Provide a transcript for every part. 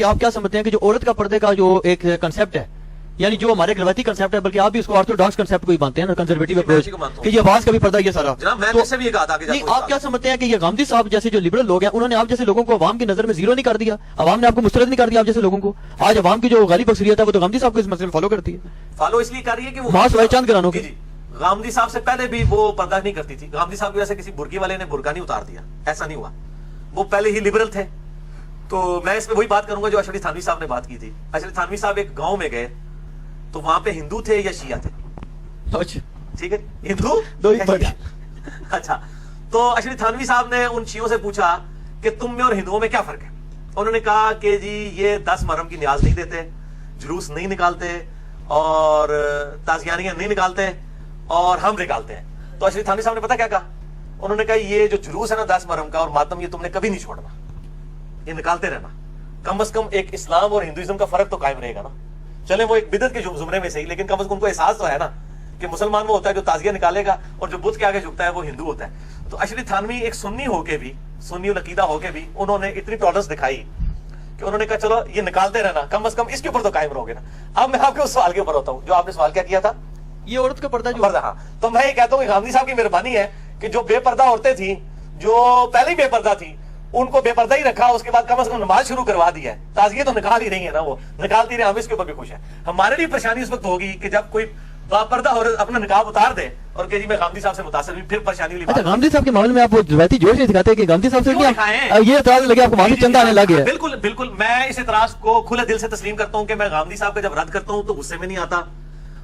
کہ آپ کیا سمجھتے ہیں کہ جو عورت کا پردے کا جو ایک کنسپٹ ہے، یعنی جو ہمارے روایتی کنسپٹ ہے، بلکہ آپ بھی اس کو آرتھوڈاکس کنسپٹ کو ہی مانتے ہیں نا، کنزرویٹو اپروچ، کہ یہ آواز کا بھی پردہ یہ سارا. نہیں، آپ کیا سمجھتے ہیں کہ یہ غامدی صاحب جیسے جو لبرل لوگ ہیں انہوں نے آپ جیسے لوگوں کو عوام کی نظر میں زیرو نہیں کر دیا، عوام نے آپ کو مسترد نہیں کر دیا آپ جیسے لوگوں کو؟ آج عوام کی جو غالب اکثریت ہے وہ تو غامدی صاحب کو اس مسئلے میں فالو کرتی ہے. فالو اس لیے کر رہی ہے کہ وہ ماس وائی چاند گرانوں کے غامدی صاحب سے پہلے بھی وہ پردہ نہیں کرتی تھی. غامدی صاحب کی وجہ سے کسی برقی والے نے برقع نہیں اتار دیا، ایسا نہیں ہوا. وہ پہلے ہی لبرل تھے. تو میں اس میں وہی بات کروں گا جو اشرف تھانوی صاحب نے بات کی تھی. اشرف تھانوی صاحب ایک گاؤں میں گئے تو وہاں پہ ہندو تھے یا شیعہ تھے؟ ٹھیک ہے، ہندو دو ہی پڑھ. اچھا، تو اشرف تھانوی صاحب نے ان شیعوں سے پوچھا کہ تم میں اور ہندوؤں میں کیا فرق ہے؟ انہوں نے کہا کہ جی یہ 10 محرم کی نیاز نہیں دیتے، جلوس نہیں نکالتے اور تازیانیاں نہیں نکالتے اور ہم نکالتے ہیں. تو اشرف تھانوی صاحب نے پتا کیا کہا؟ انہوں نے کہا یہ جو جلوس ہے نا 10 محرم کا اور ماتم، یہ تم نے کبھی نہیں چھوڑنا، یہ نکالتے رہنا. کم از کم ایک اسلام اور ہندوازم کا فرق تو قائم رہے گا نا. چلیں وہ ایک بدعت کے زمرے میں سے ہی، لیکن کم از کم ان کو احساس تو ہے نا کہ مسلمان وہ ہوتا ہے جو تازیہ نکالے گا اور جو بت کے آگے جھکتا ہے وہ ہندو ہوتا ہے. تو اشرف تھانوی ایک سنی ہو کے بھی، سنی العقیدہ ہو کے بھی انہوں نے اتنی ٹالرنس دکھائی کہ انہوں نے کہا چلو یہ نکالتے رہنا، کم از کم اس کے اوپر تو قائم رہو گے نا. اب میں آپ کے اس سوال کے اوپر ہوتا ہوں جو آپ نے سوال کیا تھا، یہ عورت کا پردہ جو پردہ. ہاں، تو میں یہ کہتا ہوں کہ غامدی صاحب کی مہربانی ہے کہ جو بے پردہ عورتیں تھیں، جو پہلے ہی بے پردہ تھی، ان کو بے پردہ ہی رکھا، اس کے بعد کم از کم نماز شروع کروا دی ہے. تعزیہ تو نکال ہی رہی ہے نا، وہ نکالتی رہے، ہم اس کے اوپر بھی خوش ہیں. ہمارے لیے پریشانی اس وقت ہوگی کہ جب کوئی باپردہ عورت اپنا نقاب اتار دے اور کہ جی میں غامدی صاحب سے متاثر ہوئی، پھر پریشانی والی بات. اچھا، غامدی صاحب کے معاملے میں آپ وہ روایتی جوش نہیں دکھاتے کہ غامدی صاحب سے یہ اعتراض لگے آپ کو معافی چند آنے لگے؟ بالکل بالکل، میں اس اعتراض کو کھلے دل سے تسلیم کرتا ہوں کہ میں غامدی صاحب کا جب رد کرتا ہوں تو غصے میں نہیں آتا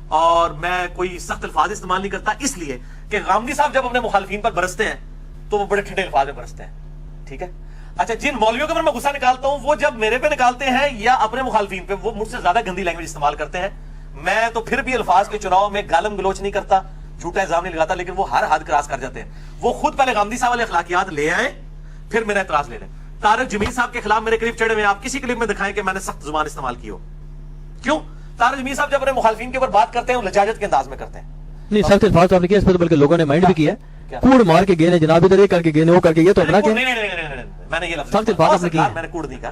اور میں کوئی سخت الفاظ استعمال نہیں کرتا، اس لیے کہ غامدی صاحب جب اپنے مخالفین پر برستے ہیں تو وہ بڑے ٹھنڈے الفاظ میں برستے ہیں. ٹھیک ہے. اچھا، جن مولویوں کے اوپر میں غصہ نکالتا ہوں وہ جب میرے پہ نکالتے ہیں یا اپنے مخالفین پہ، وہ مجھ سے زیادہ گندی لینگویج استعمال کرتے ہیں. میں تو پھر بھی الفاظ کے چناؤ میں گالم گلوچ نہیں کرتا، جھوٹا الزام نہیں لگاتا، لیکن وہ ہر حد کراس کر جاتے ہیں. وہ خود پہلے غامدی صاحب والے اخلاقیات لے آئے، پھر میرا اعتراض لے لیں. طارق جمیل صاحب کے خلاف میرے کلپ چڑھے ہوئے، آپ کسی کلپ میں دکھائیں کہ میں نے سخت زبان استعمال کی ہو. کیوں؟ طارق جمیل صاحب جب اپنے مخالفین کے اوپر بات کرتے ہیں وہ لجاجت کے انداز میں کرتے ہیں. نہیں، سخت الفاظ تو آپ نے کیا اس پہ تو بلکہ لوگوں نے مائنڈ بھی کیا ہے، کوڑ مار کے گئے جناب، ادھر یہ کر کے گئے وہ کر کے، یہ تو اپنا کیا میں نے یہ لفظ سخت الفاظ نے کیا، میں نے کوڑ نہیں کہا.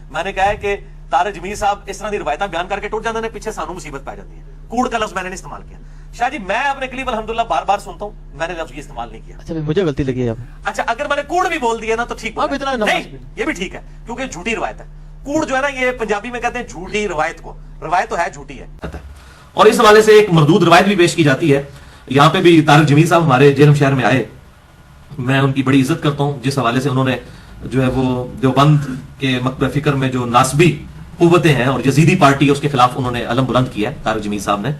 میں نے کہا ہے کہ طارق جمیل صاحب اس طرح کی روایتاں بیان کر کے ٹوٹ جاتے ہیں، پیچھے سانو مصیبت پہ جاتی ہے. کوڑ کا لفظ میں نے نہیں استعمال کیا. شاہ جی میں اپنے کلپ الحمدللہ بار بار سنتا ہوں، میں نے لفظ یہ استعمال نہیں کیا. اچھا، مجھے غلطی لگی ہے. اچھا، اگر میں نے کوڑ بھی بول دیا نا تو ٹھیک اب اتنا نہیں، یہ بھی ٹھیک ہے کیونکہ جھوٹی روایت ہے. کوڑ جو ہے نا یہ پنجابی میں کہتے ہیں جھوٹی روایت کو، روایت تو ہے جھوٹی ہے. اور اس حوالے سے ایک مردود روایت بھی پیش کی جاتی ہے. یہاں پہ بھی طارق جمیل صاحب ہمارے جہلم شہر میں آئے، میں ان کی بڑی عزت کرتا ہوں جس حوالے سے انہوں نے جو ہے وہ دیوبند کے مکتبہ فکر میں جو ناسبی قوتیں ہیں اور یزیدی پارٹی ہے اس کے خلاف انہوں نے علم بلند کیا ہے طارق جمیل صاحب نے.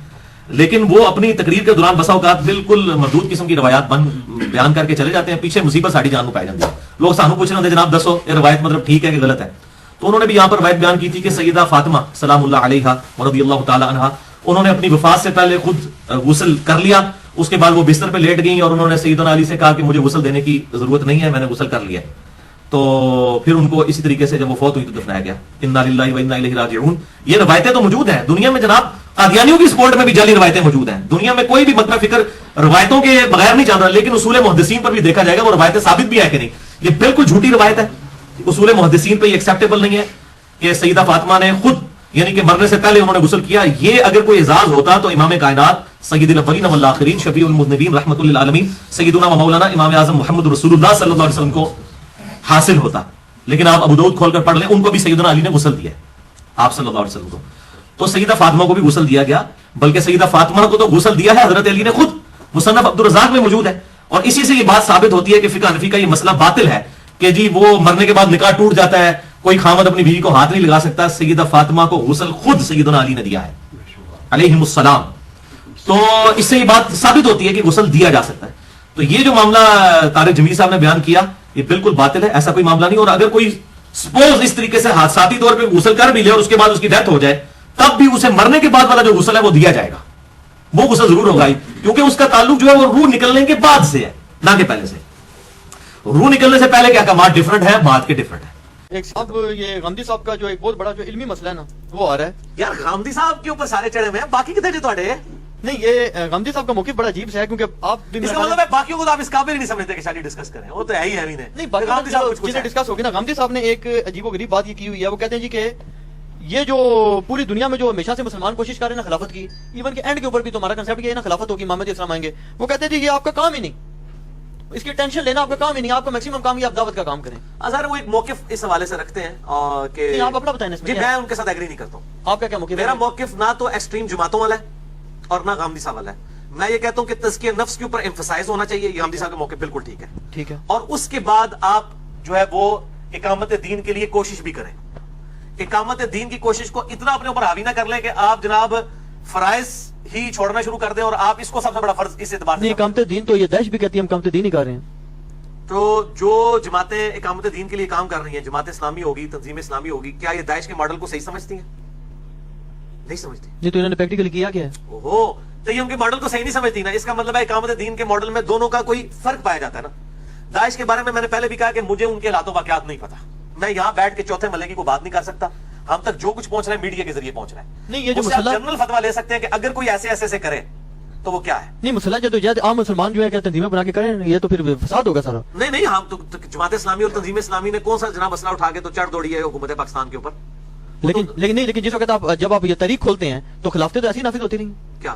لیکن وہ اپنی تقریر کے دوران بسا اوقات بالکل مردود قسم کی روایات بیان کر کے چلے جاتے ہیں، پیچھے مصیبت ساڑی جان کو پائی جاتی ہے. لوگ سانو پوچھ رہے ہوتے ہیں جناب دسو یہ روایت مطلب ٹھیک ہے کہ غلط ہے. تو انہوں نے بھی یہاں پر روایت بیان کی تھی کہ سیدہ فاطمہ سلام اللہ علیہا رضی اللہ تعالی عنہا، انہوں نے اپنی وفات سے پہلے خود غسل کر لیا، اس کے بعد وہ بستر پہ لیٹ گئیں اور انہوں نے سیدنا علی سے کہا کہ مجھے غسل دینے کی ضرورت نہیں ہے، میں نے غسل کر لیا. تو پھر ان کو اسی طریقے سے جب وہ فوت ہوئی تو دفنایا گیا. انا للہ و انا الیہ راجعون. یہ روایتیں تو موجود ہیں دنیا میں جناب، قادیانیوں کی سپورٹ میں بھی جعلی روایتیں موجود ہیں. دنیا میں کوئی بھی مکتبہ فکر روایتوں کے بغیر نہیں چل رہا، لیکن اصول محدثین پر بھی دیکھا جائے گا وہ روایتیں ثابت بھی ہے کہ نہیں. یہ بالکل جھوٹی روایت ہے، اصول محدثین پہ یہ ایکسیپٹیبل نہیں ہے کہ سیدہ فاطمہ نے خود یعنی کہ مرنے سے پہلے انہوں نے غسل کیا. یہ اگر کوئی اعزاز ہوتا تو امام کائنات سید الاولین والآخرین شفیع المذنبین رحمۃ للعالمین سیدنا و مولانا امام اعظم محمد رسول اللہ صلی اللہ علیہ وسلم کو حاصل ہوتا. لیکن آپ ابو داؤد کھول کر پڑھ لیں، ان کو بھی سیدنا علی نے غسل دیا ہے آپ صلی اللہ علیہ وسلم کو. تو سیدہ فاطمہ کو بھی غسل دیا گیا، بلکہ سیدہ فاطمہ کو تو غسل دیا ہے حضرت علی نے خود، مصنف عبدالرزاق میں موجود ہے. اور اسی سے یہ بات ثابت ہوتی ہے کہ فقہ حنفی کا یہ مسئلہ باطل ہے کہ جی وہ مرنے کے بعد نکاح ٹوٹ جاتا ہے، کوئی خامد اپنی بیوی کو ہاتھ نہیں لگا سکتا. سیدہ فاطمہ کو غسل خود سیدنا علی نے دیا ہے علیہم السلام. تو اس سے یہ بات ثابت ہوتی ہے کہ غسل دیا جا سکتا ہے. تو یہ جو معاملہ طارق جمیل صاحب نے بیان کیا یہ بالکل باطل ہے، ایسا کوئی معاملہ نہیں. اور اگر کوئی سپوز اس طریقے سے حادثاتی طور پہ غسل کر بھی لے اور اس کے بعد اس کی ڈیتھ ہو جائے، تب بھی اسے مرنے کے بعد والا جو غسل ہے وہ دیا جائے گا، وہ غسل ضرور ہوگا ہی، کیونکہ اس کا تعلق جو ہے وہ روح نکلنے کے بعد سے ہے نہ کہ پہلے سے. روح نکلنے سے پہلے کے احکامات ڈفرنٹ ہے، بعد کے ڈفرنٹ ہے. اب یہ غامدی صاحب کا جو ایک بہت بڑا جو علمی مسئلہ ہے نا وہ آ رہا ہے. یار غامدی صاحب کے اوپر سارے چڑھے ہوئے ہیں، باقی کتنے تھوڑے نہیں. یہ غامدی صاحب کا موقف بڑا عجیب سے ہے کیونکہ آپ بھی اس کا مطلب ہے باقیوں کو تو آپ اس قابل نہیں سمجھتے کہ شاید ڈسکس کریں، وہ تو ہے ہی ہے. نہیں، باقی چیزیں ڈسکس ہوگی نا. غامدی صاحب نے ایک عجیب و غریب بات یہ کی ہوئی ہے، وہ کہتے ہیں جی کہ یہ جو پوری دنیا میں جو ہمیشہ سے مسلمان کوشش کر رہے ہیں نا خلافت کی، ایون کہ اینڈ کے اوپر بھی تمہارا کنسیپٹ یہ ہے نا خلافت ہوگی، محمد اسلام آئیں گے، وہ کہتے ہیں جی یہ آپ کا کام ہی نہیں، اس کی ٹینشن لینا آپ کا کام ہی نہیں، آپ کا میکسیمم کام یہ آپ دعوت کا کام کریں. ظاہر وہ ایک موقف اس حوالے سے رکھتے ہیں کہ نہیں آپ اپنا بتائیں اس جی میں میں ان کے ساتھ ایگری نہیں کرتا ہوں. آپ کا کیا موقف ہے؟ میرا موقف نہ تو ایکسٹریم جماعتوں والا ہے اور نہ غامدی صاحب والا ہے. میں یہ کہتا ہوں کہ تزکیہ نفس کے اوپر ایمفسائز ہونا چاہیے. یہ غامدی صاحب کا موقف بالکل ٹھیک ہے. ٹھیک ہے. اور اس کے بعد آپ جو ہے وہ اقامت دین کے لیے کوشش بھی کریں. اقامت دین کی کوشش کو اتنا اپنے اوپر حاوی نہ کر لیں کہ آپ جناب فرائض ہی چھوڑنا شروع کر دیں اور آپ اس کو سب سے بڑا فرض اس اعتبار سے. نہیں اقامت دین تو یہ داعش بھی کہتی ہے ہم اقامت دین ہی کر رہے ہیں. تو جو جماعتیں اقامت دین کے لیے کام کر رہی ہیں، جماعت اسلامی ہوگی، تنظیم اسلامی ہوگی، کیا یہ داعش کے ماڈل کو صحیح سمجھتی ہیں؟ نہیں سمجھتی. نہیں تو انہوں نے پریکٹیکلی کیا کیا ہے؟ اوہو تو یہ ان کے ماڈل کو صحیح نہیں سمجھتی نا. اس کا مطلب ہے اقامت دین کے ماڈل میں دونوں کا کوئی فرق پایا جاتا ہے نا. داعش کے بارے میں نے پہلے بھی کہا کہ مجھے ان کے حالات و واقعات نہیں پتا. میں یہاں بیٹھ کے چوتھے ملے کی کوئی بات نہیں کر سکتا. ہم تک جو کچھ پہنچ رہا ہے میڈیا کے ذریعے پہنچ رہا ہے. نہیں یہ جو اس سے آپ مسئلہ جنرل فتویٰ لے سکتے ہیں کہ اگر کوئی ایسے ایسے سے کرے تو وہ کیا ہے. نہیں مسئلہ جدوجہد عام مسلمان جو ہے کہ تنظیمیں بنا کے کریں، یہ تو پھر فساد ہوگا سارا. نہیں ہم تو جماعت اسلامی اور تنظیم اسلامی نے کون سا جناب مسئلہ اٹھا کے تو چڑھ دوڑی ہے حکومت پاکستان کے اوپر. لیکن جس وقت آپ جب آپ یہ تحریک کھولتے ہیں تو خلافتیں تو ایسی نافذ ہوتی نہیں کیا،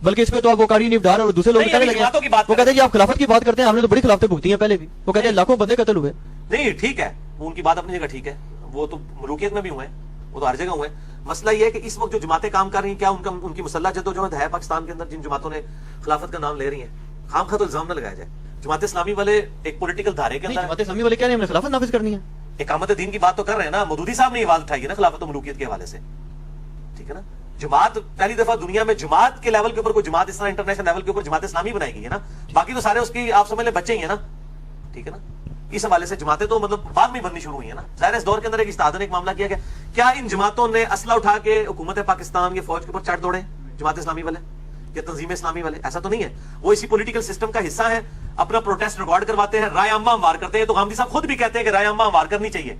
بلکہ اس پہ تو آپ وہ قاری نبدار اور دوسرے لوگ کہنے لگے. وہ کہتے ہیں جی آپ خلافت کی بات کرتے ہیں، ہم نے تو بڑی خلافتیں بھگتی ہیں پہلے بھی. وہ کہتے ہیں لاکھوں بندے قتل ہوئے. نہیں ٹھیک ہے، ان کی بات اپنی جگہ ٹھیک ہے، وہ تو ملوکیت میں بھی ہوئے ہیں، وہ تو ہر جگہ ہوئے ہیں. مسئلہ یہ ہے کہ اس وقت جو جماعتیں کام کر رہی ہیں کیا ان کی مسلح جدوجہد ہے پاکستان کے اندر؟ جن جماعتوں نے خلافت کا نام لے رہی ہیں خام خواہ تو الزام نہ لگایا جائے. جماعت اسلامی والے ایک پولیٹیکل دھارے کے اندر، جماعت اسلامی والے کہہ رہے ہیں ہم نے خلافت نافذ کرنی ہے. اقامت دین کی بات تو کر رہے ہیں نا. مودودی صاحب نے یہ آواز اٹھائی ہے نا خلافت و ملوکیت کے حوالے سے. ٹھیک ہے نا. جماعت پہلی دفعہ دنیا میں جماعت کے لیول کے اوپر کوئی جماعت اس طرح انٹرنیشنل لیول کے اوپر جماعت اسلامی بنائی گئی ہے نا. باقی تو سارے اس کی آپ سمجھ لیں بچے ہی ہیں نا. ٹھیک ہے نا. اس حوالے سے جماعتیں تو مطلب بعد میں بننی شروع ہوئی ہیں نا. ظاہر اس دور کے اندر ایک اجتہاد نے ایک معاملہ کیا کہ کیا ان جماعتوں نے اسلحہ اٹھا کے حکومت پاکستان کے فوج کے اوپر چڑھ دوڑے جماعت اسلامی والے یا تنظیم اسلامی والے؟ ایسا تو نہیں ہے. وہ اسی پولیٹیکل سسٹم کا حصہ ہے، اپنا پروٹیسٹ ریکارڈ کرواتے ہیں، رائے عامہ ہموار کرتے ہیں. تو غامدی صاحب خود بھی کہتے ہیں کہ رائے عامہ ہموار کرنی چاہیے.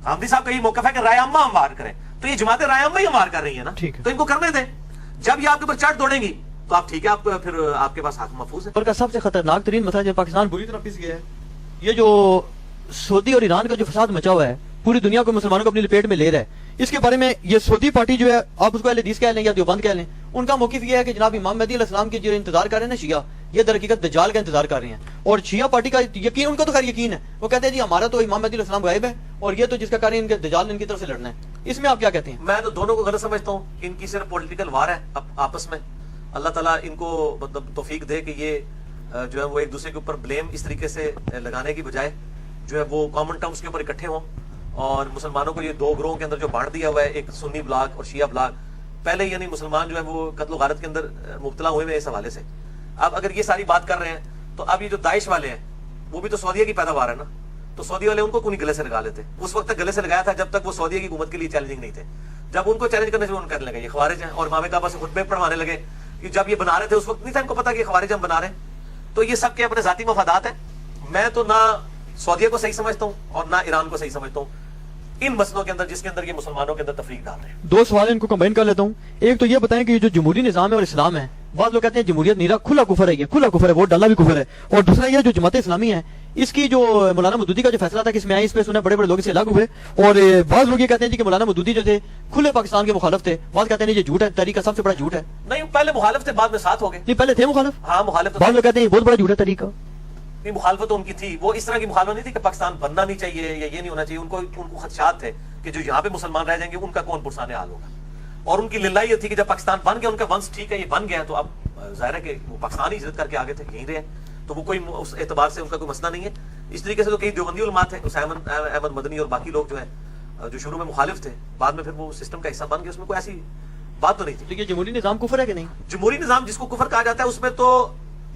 غامدی صاحب کا یہ موقف ہے کہ رائے عامہ ہموار کریں. تو یہ جماعتیں رائے عامہ ہی ہموار کر رہی ہیں نا، تو ان کو کرنے دیں. جب یہ آپ کے اوپر چڑھ دوڑیں گی تو آپ ٹھیک ہے، آپ پھر آپ کے پاس حق محفوظ ہے. پر کا سب سے خطرناک ترین مسئلہ جو پاکستان بری طرح پس گیا ہے، یہ جو سعودی اور ایران کا جو فساد مچا ہوا ہے، پوری دنیا کو مسلمانوں کو اپنی لپیٹ میں لے رہا ہے. اس کے بارے میں یہ سعودی پارٹی جو ہے، آپ اس کو اہل حدیث کہہ لیں یا دیوبند کہہ لیں، ان کا موقف یہ ہے کہ جناب امام مہدی علیہ السلام کے جو انتظار کر رہے ہیں نا شیعہ، یہ در حقیقت دجال کا انتظار کر رہے ہیں. اور شیعہ پارٹی کا یقین، ان کو تو خیر یقین ہے، وہ کہتے ہیں جی ہمارا تو امام مہدی علیہ السلام غائب ہے اور یہ تو جس کا کر رہے ہیں ان کے دجال نے ان کی طرف سے لڑنا ہے. اس میں آپ کیا کہتے ہیں؟ میں تو دونوں کو غلط سمجھتا ہوں. ان کی صرف پولیٹیکل وار ہے آپس میں. اللہ تعالیٰ ان کو مطلب توفیق دے کہ یہ جو ہے وہ ایک دوسرے کے اوپر بلیم اس طریقے سے لگانے کی بجائے جو ہے وہ کامن ٹرمز کے اوپر اکٹھے ہوں اور مسلمانوں کو یہ دو گروہوں کے اندر جو بانٹ دیا ہوا ہے، ایک سنی بلاک اور شیعہ بلاک، پہلے یعنی مسلمان جو ہے وہ قتل و غارت کے اندر مبتلا ہوئے ہیں اس حوالے سے. اب اگر یہ ساری بات کر رہے ہیں تو اب یہ جو داعش والے ہیں وہ بھی تو سعودیہ کی پیداوار ہے نا. تو سعودی والے ان کو کیوں نہیں گلے سے لگا لیتے؟ اس وقت تک گلے سے لگایا تھا جب تک وہ سعودیہ کی حکومت کے لیے چیلنجنگ نہیں تھے. جب ان کو چیلنج کرنے شروع کرنے لگے یہ خوارج ہیں اور امام کعبہ سے خطبے پڑھوانے لگے، کہ جب یہ بنا رہے تھے اس وقت نہیں تھا ان کو پتا کہ یہ خوارج ہم بنا رہے ہیں. تو یہ سب کے اپنے ذاتی مفادات ہیں. میں تو نہ سعودیہ کو صحیح سمجھتا ہوں اور نہ ایران کو صحیح سمجھتا ہوں ان مسئلوں کے اندر جس کے اندر یہ مسلمانوں کے اندر تفریق ڈال رہے ہیں. دو سوال ان کو کمبائن کر لیتا ہوں. ایک تو یہ بتائیں کہ یہ جو جمہوری نظام ہے اور اسلام ہے، بعض لوگ کہتے ہیں جمہوریت نیرا کھلا کفر ہے، یہ کھلا کفر ہے، ووٹ ڈالنا بھی کفر ہے. اور دوسرا یہ جو جماعت اسلامی ہے، اس کی جو مولانا مودودی کا جو فیصلہ تھا کہ اس میں آئی، اس پہ سنے بڑے بڑے لوگ اسے الگ ہوئے. اور بعض لوگ یہ کہتے ہیں جی کہ مولانا مودودی جو تھے کھلے پاکستان کے مخالف تھے. بعض کہتے ہیں یہ جھوٹ ہے، تحریک کا سب سے بڑا جھوٹ ہے. نہیں پہلے مخالف تھے، بعد میں ساتھ ہو گئے. نہیں پہلے تھے مخالف. ہاں مخالف. بعض لوگ کہتے ہیں یہ بہت بڑا جھوٹ ہے تحریک کا. نہیں مخالفت ان کی تھی، وہ اس طرح کی مخالفت نہیں تھی کہ پاکستان بننا نہیں چاہیے یا یہ نہیں ہونا چاہیے. ان کو خدشات تھے کہ جو یہاں پہ مسلمان رہ جائیں گے ان کا کون پرسان حال ہوگا. اور ان کی للہ یہ تھی کہ جب پاکستان بن گیا ان کا ونس ٹھیک ہے یہ بن گیا تو اب ظاہر ہے کہ وہ پاکستان ہی عزت کر کے آگے تھے، یہیں رہے. تو وہ کوئی اس اعتبار سے ان کا کوئی مسئلہ نہیں ہے. اس طریقے سے تو کئی دیوبندی علماء تھے، احمد مدنی اور باقی لوگ جو ہیں جو شروع میں مخالف تھے بعد میں پھر وہ سسٹم کا حصہ بن گئے. اس میں کوئی ایسی بات تو نہیں تھی. لیکن جمہوری نظام کفر ہے کہ نہیں؟ جمہوری نظام جس کو کفر کہا جاتا ہے اس میں تو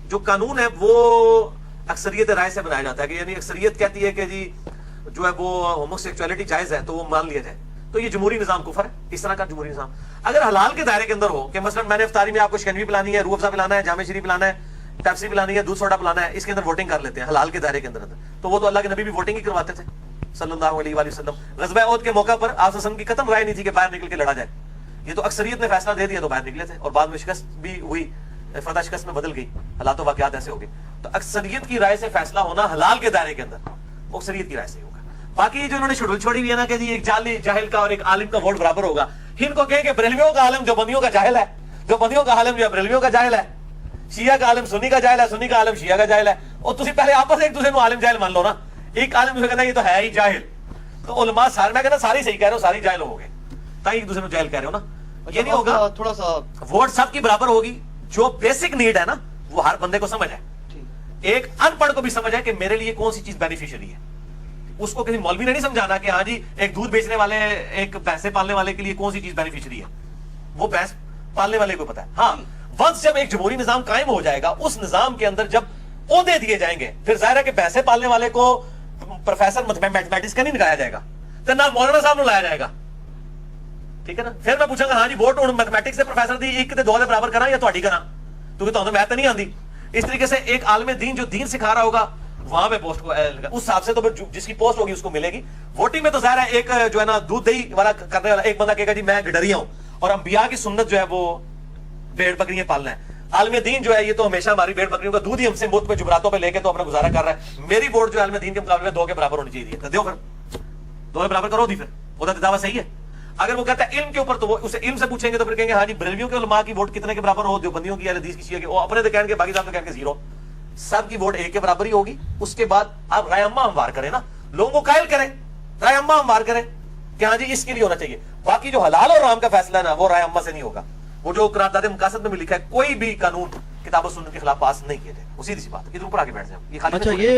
جو قانون ہے وہ اکثریت رائے سے بنایا جاتا ہے کہ یعنی اکثریت کہتی ہے کہ جی جو ہے وہ ہومو سیکچولیٹی جائز ہے تو وہ مان لیا جائے. تو یہ جمہوری نظام کفر ہے. اس طرح کا جمہوری نظام اگر حلال کے دائرے کے اندر ہو کہ مثلا میں نے افطاری میں آپ کو شکنجی پلانی ہے، روح افزا پلانا ہے، جامع شریف پلانا ہے، پیپسی پلانی ہے، دودھ سوڈا پلانا ہے، اس کے اندر ووٹنگ کر لیتے ہیں حلال کے دائرے کے اندر. تو وہ تو اللہ کے نبی بھی ووٹنگ ہی کرواتے تھے صلی اللہ علیہ وآلہ وسلم. غزوہ احد کے موقع پر آپ وسلم کی قطعاً رائے نہیں تھی کہ باہر نکل کے لڑا جائے. یہ تو اکثریت نے فیصلہ دے دیا تو باہر نکلے تھے اور بعد میں شکست بھی ہوئی، فتح شکست میں بدل گئی، حالات و واقعات ایسے ہو گئے. تو اکثریت کی رائے سے فیصلہ ہونا حلال کے دائرے کے اندر وہ اکثریت کی رائے سے ہی ہوگا. باقی جو انہوں نے شیڈول چھوڑی ہوئی ہے نا کہ جی ایک جاہل کا اور ایک عالم کا ووٹ برابر ہوگا، ان کو کہیں کہ بریلویوں کا عالم جو بندیوں کا جاہل ہے، جو بندیوں کا عالم جو ہے بریلویوں کا جاہل ہے، شیعہ کا عالم سنی کا جاہل ہے، سنی کا عالم شیعہ کا جاہل ہے، اور تسی پہلے آپس ایک دوسرے کو عالم جاہل مان لو نا. ایک عالم دوسرے کہتا ہے یہ تو ہے ہی جاہل، تو علماء سارے میں کہنا ساری صحیح کہہ رہے ہو، ساری جاہل ہو گئے، تاکہ ایک دوسرے کو جاہل کہہ رہے ہو نا. یہ نہیں ہوگا. تھوڑا سا ووٹ سب کی برابر ہوگی. جو بیسک نیڈ ہے نا وہ ہر بندے کو سمجھ ہے. ایک ان پڑھ کو بھی سمجھ ہے کہ میرے لیے کون سی چیز بینیفیشری ہے. اس کو کسی مولوی نے نہیں سمجھانا کہ ہاں جی ایک دودھ بیچنے والے ایک بھینسیں پالنے والے کے لیے کون سی چیز بینیفیشری ہے، وہ بھینس پالنے والے کو پتا ہے. ہاں ونس جب ایک جمہوری نظام قائم ہو جائے گا، اس نظام کے اندر جب عہدے دیے جائیں گے، پھر ظاہر ہے کہ بھینسیں پالنے والے کو پروفیسر میتھمیٹکس کا نہیں نکایا جائے گا، تو نہ مولانا صاحب نے لایا جائے گا. ٹھیک ہے نا. پھر میں پوچھوں گا ہاں جی ووٹ میتھمیٹکس سے پروفیسر دی ایک تے دو دے برابر کرا یا تہاڈی کرا، کیونکہ تہاڈے میتھ نہیں آندی. اس طریقے سے ایک عالم دین جو دین سکھا رہا ہوگا وہاں پہ پوسٹ کو اس حساب سے تو جس کی پوسٹ ہوگی اس کو ملے گی. ووٹنگ میں تو ظاہر ہے ایک جو ہے نا دودھ دہی والا کرنے والا ایک بندہ کہے گا جی میں گڈریا ہوں، اور انبیاء کی سنت جو ہے وہ بھیڑ بکریاں پالنا ہے. عالم دین جو ہے یہ تو ہمیشہ ہماری بھیڑ بکریوں کا دودھ ہی ہم سے مفت میں جبراتوں پہ لے کے تو اپنا گزارا کر رہا ہے. میری ووٹ جو عالم دین کے مقابلے میں 2 کے برابر ہونی چاہیے. دیو پھر 2 کے برابر کرو دی، پھر وہ تو دعویٰ صحیح ہے. اگر وہ کہتا ہے علم کے اوپر تو وہ اسے علم سے پوچھیں گے تو پھر کہیں گے ہاں جی بریلویوں کے علماء کی ووٹ کتنے کے برابر ہو، دیوبندیوں کی، اہل حدیث کی، شیعہ کی، وہ اپنے تو کہیں گے، باقی صاحب تو کہیں گے 0. سب کی ووٹ 1 کے برابر ہی ہوگی. اس کے بعد آپ رائے عامہ ہموار کریں نا، لوگوں کو قائل کریں، رائے عامہ ہموار کریں کہ ہاں جی اس کے لیے ہونا چاہیے. باقی جو حلال اور حرام کا فیصلہ ہے نا وہ رائے عامہ سے نہیں ہوگا. وہ جو قرارداد مقاصد میں بھی لکھا ہے کوئی بھی قانون کتاب و سنت کے خلاف پاس نہیں کیے جائے. وہ سیدھی سی بات ہے. ادھر اوپر آگے بیٹھ جائیں. یہ خالی اچھا یہ